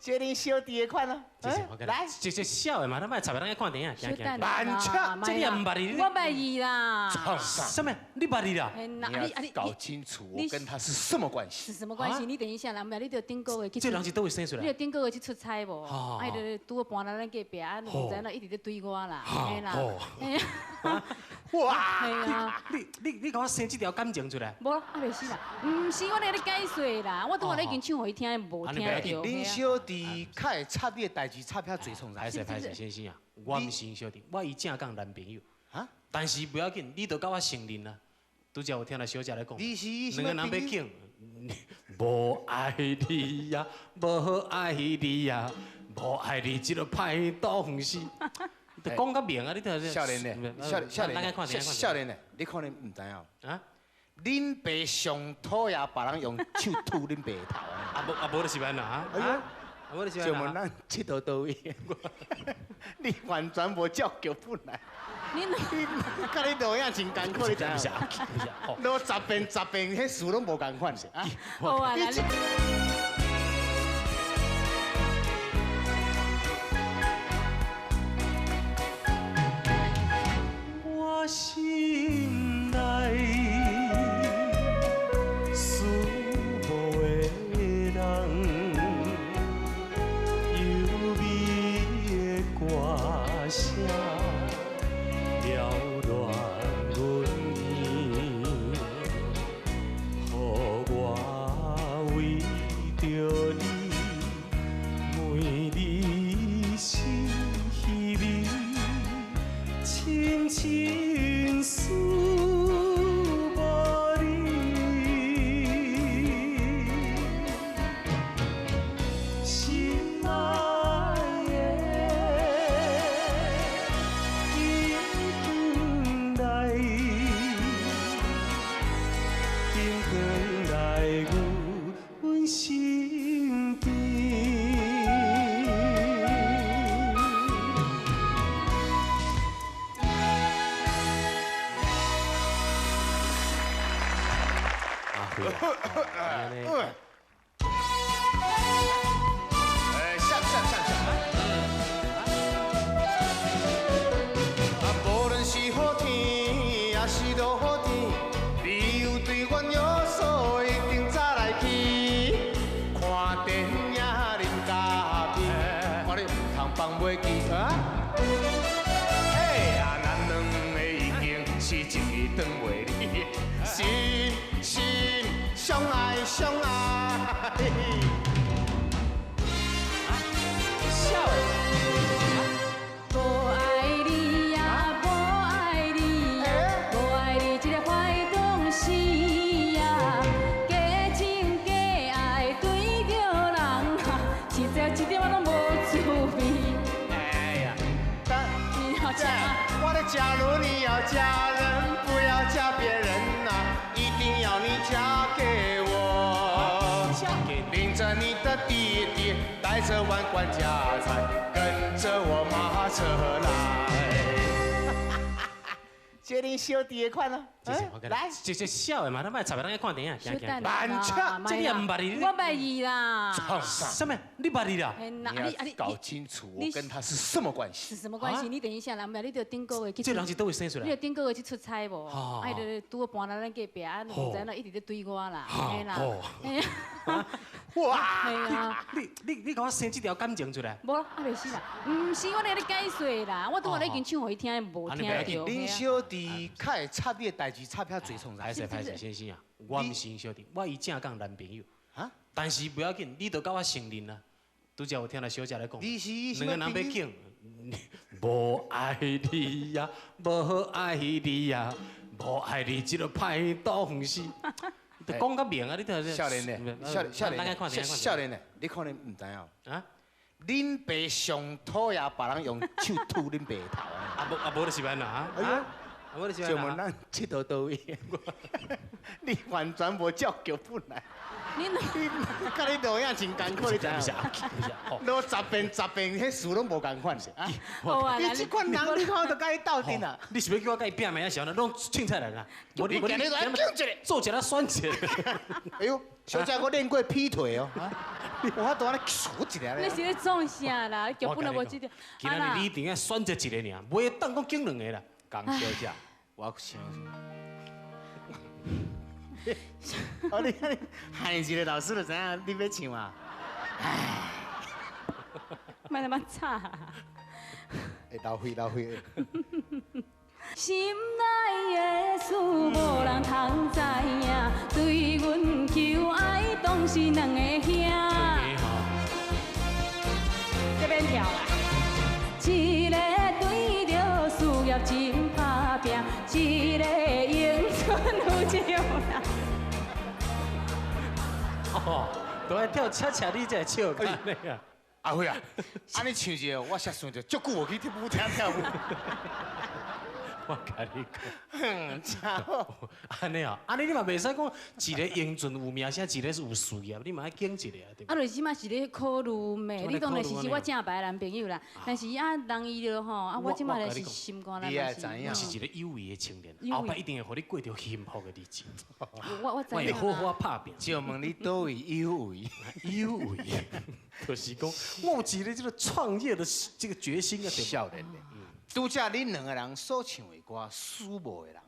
这恁小弟的款咯，来，这小的嘛，咱莫插别人看电影，行行。慢车，这你也唔捌你？我捌伊啦。什么？你捌你啦？你搞清楚，我跟他是什么关系？是什么关系？你等一下，人家你就顶个月去。这人是倒位生出来？你就顶个月去出差无？哎，就拄搬来咱隔壁，啊，唔知哪一直在追我啦，嘿啦。哇！系啊，你甲我生这条感情出来？无，啊袂死啦，唔是我咧咧解说啦，我拄仔咧已经唱互伊听，无听到。恁小弟较会插你的代志，插遐侪创啥？歹势，先生啊，我唔是小弟，我伊正港男朋友。啊？但是不要紧，你都甲我承认啦。拄则有听到小姐咧讲，你是两个人要庆，无爱你呀，无爱你呀，无爱你这个歹东西。你讲较明啊！你睇少年的，少年的，你可能唔知影。啊？恁爸上讨厌别人用手吐恁爸头啊！无就是安啦啊！无就是安啦。就问咱佚佗到位，你完全无照脚本来。你甲你录影真艰苦，你知影？录10遍，迄事拢无共款是啊。好啊，我心内思无的人，幽微的歌声缭乱阮耳，予我为着你，每日心稀微，深深思无你，心爱的紧回来阮身边。无论是好天，也是落雨天，你有对阮有所，一定早来去看电影啉咖啡。我咧唔通放袂记啊！哎呀，咱两个已经是一日当袂离，心相爱相爱。笑诶！无爱你呀，无爱你，无爱你这个坏东西呀，假情假爱对着人，实在一点仔拢无滋味。哎呀，你要吃我的假如你要嫁人，不要嫁别人呐，一定要你嫁给我。领着你的弟弟，带着万贯家财，跟着我马车来。这恁小弟的款咯，来，这小的嘛，咱莫插别人看电影，行行。慢车，这你也唔捌你？我捌伊啦。什么？你捌你啦？你搞清楚，我跟他是什么关系？是什么关系？你等一下，人家你就顶个月去。这人是倒位生出来？你就顶个月去出差无？哎，就拄搬来咱隔壁，啊，唔知哪一直在追我啦，嘿啦。哇！系啊，你甲我生这条感情出来？无，啊袂死啦，唔是我咧咧解说啦，我拄仔咧已经唱互伊听，无听到。恁小弟较会插你的代志，插遐侪创啥？歹势，先生啊，我唔是小弟，我伊正港男朋友。啊？但是不要紧，你都甲我承认啦。拄则有听到小姐咧讲，你是两个人要庆，无爱你呀，无爱你呀，无爱你这个歹东西。讲较明啊！你睇少年的，少年的，你可能唔知影啊。恁爸上讨厌别人用手吐恁爸头啊！无就是安啦啊！我就喜就问欢。咱佚佗倒位？你完全无照脚本来，你甲你录影真艰苦，你知不是影？不是，哦，录10遍10遍，迄事拢无共款是啊。好啊，你这款人，你看都甲伊斗阵啊！你是要叫我甲伊拼命啊？想呢，拢凊彩来啦。我你今日来叫一个。做一个选一个。哎呦，小姐，我练过劈腿哦。我法度安尼数一个咧。你是咧创啥啦？脚本都无记得。今仔日你一定要选择一个尔，袂当讲拣两个啦。江小姐，我想。哦，你害一个老师就知影你要唱啊。卖他妈吵！会流血。心内的事无人通知影，对阮求爱当是两个兄。这边跳啦！一个对着事业真打拼，一个迎春有情人。哦，都爱跳恰恰你才笑看那个。阿辉啊，安尼唱一个，我才想着，足久无去跳舞厅跳舞。我甲你讲，真好。安尼啊，安尼你嘛袂使讲一个英俊有名声，一个是有事业，你嘛爱拣一个啊，对不？啊，就是嘛是咧考虑咩？你当然是我正白的男朋友啦，但是啊，人伊就吼，啊，我即马就是心肝啦，你也知影我是一个有为的青年，后摆一定会互你过着幸福的日子。我知我会好好拍拼。就问你倒位有为？有为，就是讲我有一个这个创业的这个决心啊，对不？少年的。拄则恁两个人所唱的歌，苏某的人，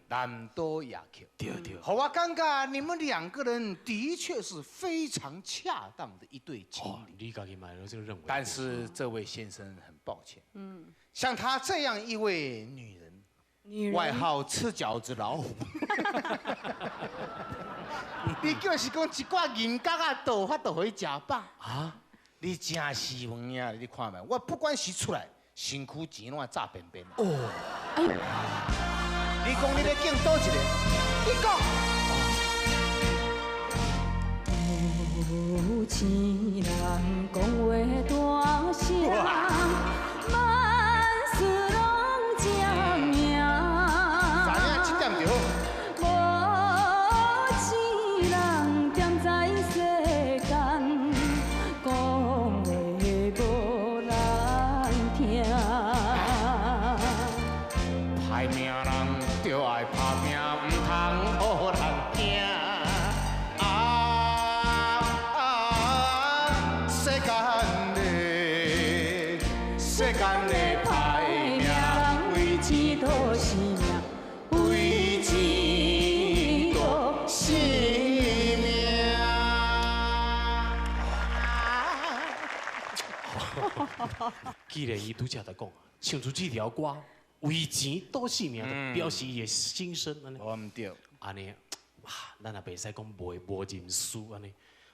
南岛雅曲，对对。好，我感觉你们两个人的确是非常恰当的一对情哦侣。你家己买了这个认为。但是这位先生很抱歉，像她这样一位女人，外号吃饺子老虎，你就是讲一挂银角啊，倒法度互伊食饱啊？你真是问呀！你看没？我不管是出来。身躯钱拢炸便便。哦，哎呦！你讲你要拣倒一个？你讲。有钱人讲话大声，万事拢正命。知影这点就好。无钱人踮在世间，讲话无人听。歹命人就爱拍拼，唔通互人惊。世间的歹命，为钱都是命，为钱都是命。既然伊拄则在讲，唱出这条歌，为钱都是命，就表示伊的心声安尼。我唔对，安尼，啊，咱也袂使讲无认输安尼。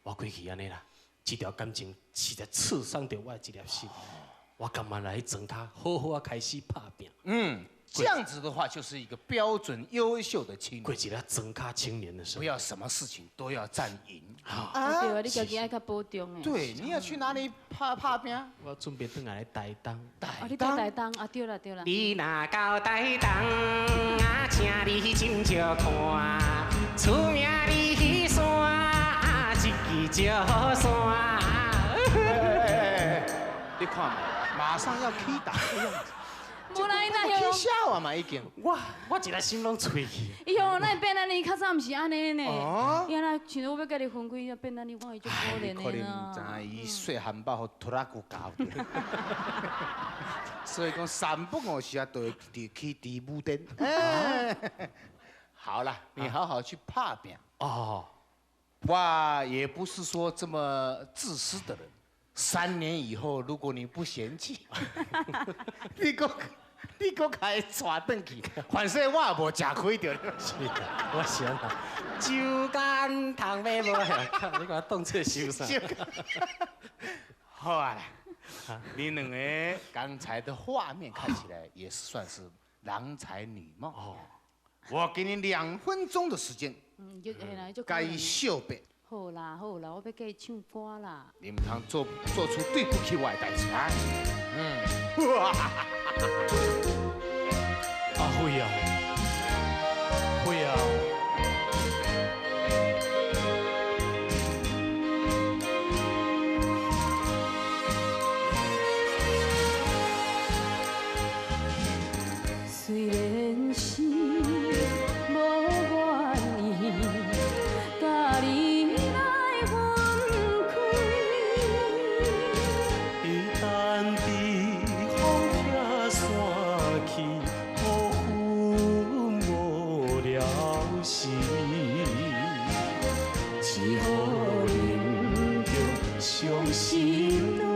我过去安尼啦，这条感情实在刺伤着我的一粒心。我甘愿来装卡，好好啊开始拍拼。这样子的话就是一个标准优秀的青过年，一个装卡青年的生活。不要什么事情都要占赢。啊，对啊，你家己爱较保重诶。对，你要去哪里拍拼？我准备转来台东。啊，你到台东啊？对啦对啦。你若到台东啊，请你真少看，出名你山啊，一支石山。你看嘛，马上要起打的样子。无啦，伊那起样，笑啊嘛已经。我一个心拢碎去。伊向那变安尼，较早毋是安尼呢。哦伊安那像我要甲你分开，变安尼，我伊足可怜可能的啦。唔知伊细汉堡互拖拉骨搞的。所以讲三不五时啊，都会去地武店。好了，你好好去拍拼。哦，我也不是说这么自私的人。3年以后，如果你不嫌弃，你搁开带转去，反正我也无吃亏着。是啊，我想啊，酒干倘卖无下，你把动作收上。好啊啦，你两个刚才的画面看起来也是算是郎才女貌。哦，我给你2分钟的时间，就嘿啦，就该秀白。好啦好啦，我要甲伊唱歌啦。你唔通做出对不起我的代志啊！啊会啊，会啊。虽然是无愿意，甲你来分开。伊等伫风遐散去，雨云无了时，只好忍着伤心。